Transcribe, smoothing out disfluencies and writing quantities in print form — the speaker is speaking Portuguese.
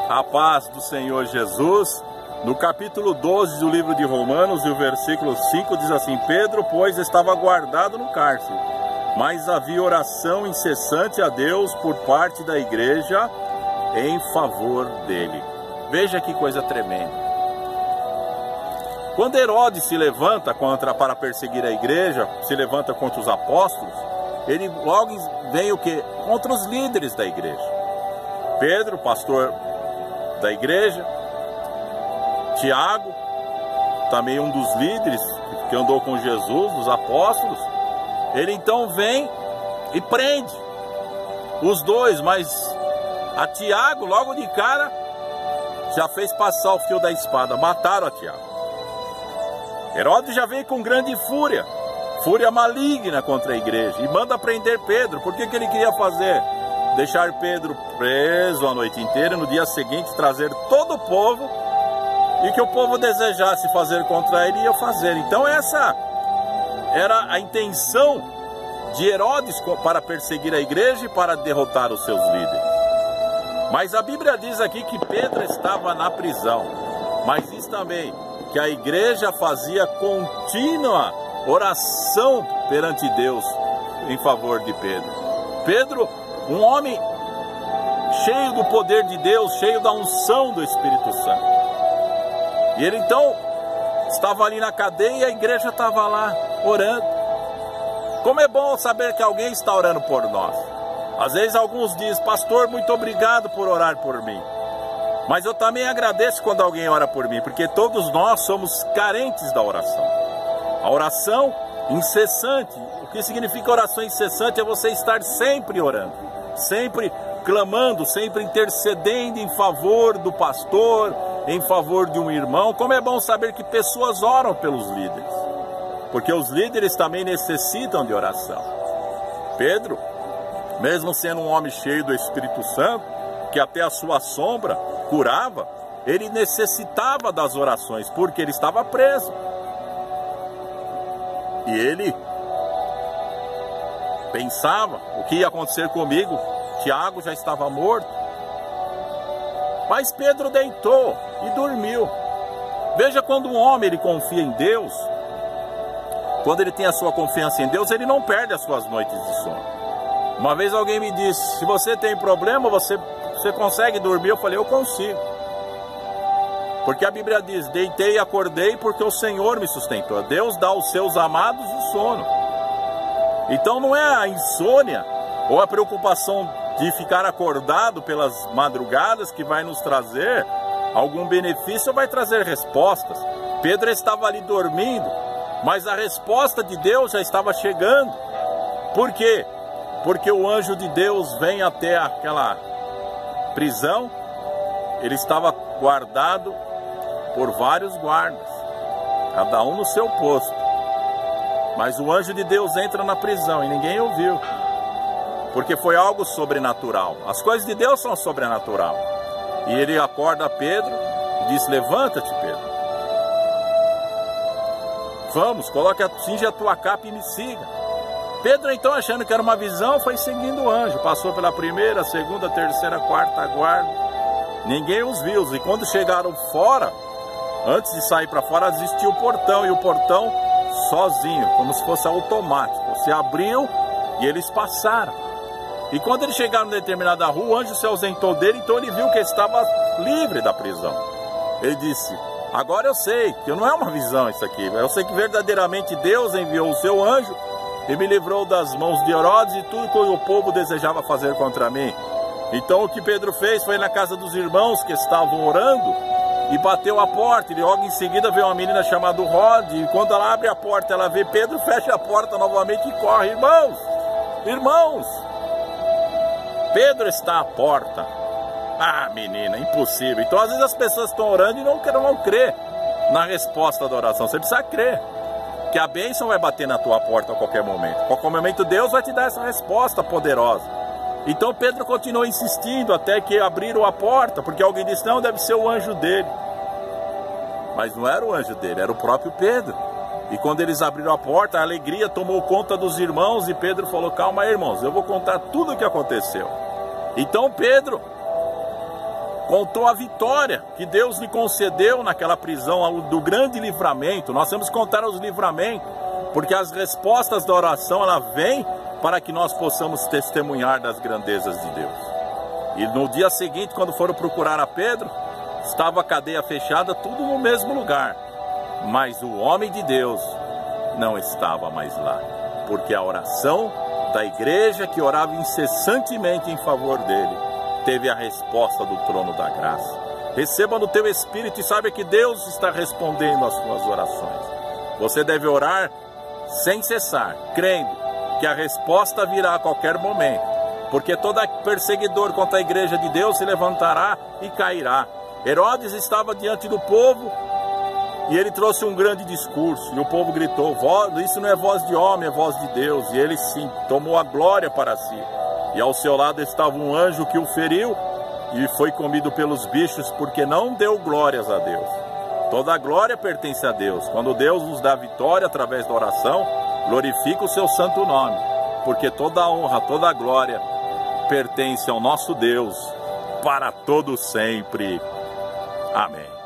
A paz do Senhor Jesus. No capítulo 12 do livro de Romanos, e o versículo 5 diz assim: Pedro, pois, estava guardado no cárcere, mas havia oração incessante a Deus por parte da igreja em favor dele. Veja que coisa tremenda. Quando Herodes se levanta para perseguir a igreja, se levanta contra os apóstolos, ele logo vem o quê? Contra os líderes da igreja. Pedro, pastor da igreja, Tiago, também um dos líderes que andou com Jesus, dos apóstolos, ele então vem e prende os dois, mas a Tiago logo de cara já fez passar o fio da espada, mataram a Tiago. Herodes já veio com grande fúria maligna contra a igreja e manda prender Pedro. Por que ele queria fazer? Deixar Pedro preso a noite inteira e no dia seguinte trazer todo o povo, e que o povo desejasse fazer contra ele ia fazer. Então essa era a intenção de Herodes para perseguir a igreja e para derrotar os seus líderes. Mas a Bíblia diz aqui que Pedro estava na prisão, mas diz também que a igreja fazia contínua oração perante Deus em favor de Pedro. Pedro, um homem cheio do poder de Deus, cheio da unção do Espírito Santo. E ele então estava ali na cadeia e a igreja estava lá orando. Como é bom saber que alguém está orando por nós. Às vezes alguns dizem: pastor, muito obrigado por orar por mim. Mas eu também agradeço quando alguém ora por mim, porque todos nós somos carentes da oração. A oração incessante. O que significa oração incessante? É você estar sempre orando, sempre clamando, sempre intercedendo em favor do pastor, em favor de um irmão. Como é bom saber que pessoas oram pelos líderes, porque os líderes também necessitam de oração. Pedro, mesmo sendo um homem cheio do Espírito Santo, que até a sua sombra curava, ele necessitava das orações, porque ele estava preso. E ele pensava o que ia acontecer comigo. Tiago já estava morto. Mas Pedro deitou e dormiu. Veja, quando um homem ele confia em Deus, quando ele tem a sua confiança em Deus, ele não perde as suas noites de sono. Uma vez alguém me disse: se você tem problema, você consegue dormir? Eu falei: eu consigo. Porque a Bíblia diz: deitei e acordei porque o Senhor me sustentou. Deus dá aos seus amados o sono. Então não é a insônia ou a preocupação de ficar acordado pelas madrugadas que vai nos trazer algum benefício ou vai trazer respostas. Pedro estava ali dormindo, mas a resposta de Deus já estava chegando. Por quê? Porque o anjo de Deus vem até aquela prisão. Ele estava guardado por vários guardas, cada um no seu posto. Mas o anjo de Deus entra na prisão e ninguém ouviu, porque foi algo sobrenatural. As coisas de Deus são sobrenatural. E ele acorda Pedro e diz: levanta-te, Pedro. Vamos, cinge a tua capa e me siga. Pedro, então, achando que era uma visão, foi seguindo o anjo. Passou pela primeira, segunda, terceira, quarta guarda. Ninguém os viu. E quando chegaram fora, antes de sair para fora, existia o portão. E o portão sozinho, como se fosse automático. Se abriu e eles passaram. E quando eles chegaram em determinada rua, o anjo se ausentou dele. Então ele viu que ele estava livre da prisão. Ele disse: agora eu sei que não é uma visão isso aqui. Eu sei que verdadeiramente Deus enviou o seu anjo e me livrou das mãos de Herodes e tudo que o povo desejava fazer contra mim. Então o que Pedro fez foi na casa dos irmãos que estavam orando e bateu a porta. E logo em seguida veio uma menina chamada Rod, e quando ela abre a porta, ela vê Pedro, fecha a porta novamente e corre. Irmãos, Pedro está à porta. Ah, menina, impossível. Então às vezes as pessoas estão orando e não crer na resposta da oração. Você precisa crer que a bênção vai bater na tua porta a qualquer momento. A qualquer momento Deus vai te dar essa resposta poderosa. Então Pedro continuou insistindo até que abriram a porta, porque alguém disse: não, deve ser o anjo dele. Mas não era o anjo dele, era o próprio Pedro. E quando eles abriram a porta, a alegria tomou conta dos irmãos e Pedro falou: calma aí, irmãos, eu vou contar tudo o que aconteceu. Então Pedro contou a vitória que Deus lhe concedeu naquela prisão do grande livramento. Nós temos que contar os livramentos, porque as respostas da oração, ela vem para que nós possamos testemunhar das grandezas de Deus. E no dia seguinte, quando foram procurar a Pedro, estava a cadeia fechada, tudo no mesmo lugar. Mas o homem de Deus não estava mais lá, porque a oração da igreja, que orava incessantemente em favor dele, teve a resposta do trono da graça. Receba no teu espírito e saiba que Deus está respondendo às suas orações. Você deve orar sem cessar, crendo que a resposta virá a qualquer momento, porque todo perseguidor contra a igreja de Deus se levantará e cairá. Herodes estava diante do povo e ele trouxe um grande discurso, e o povo gritou: isso não é voz de homem, é voz de Deus. E ele sim tomou a glória para si, e ao seu lado estava um anjo que o feriu e foi comido pelos bichos, porque não deu glórias a Deus. Toda a glória pertence a Deus. Quando Deus nos dá vitória através da oração, glorifica o seu santo nome, porque toda a honra, toda a glória pertence ao nosso Deus para todo sempre. Amém.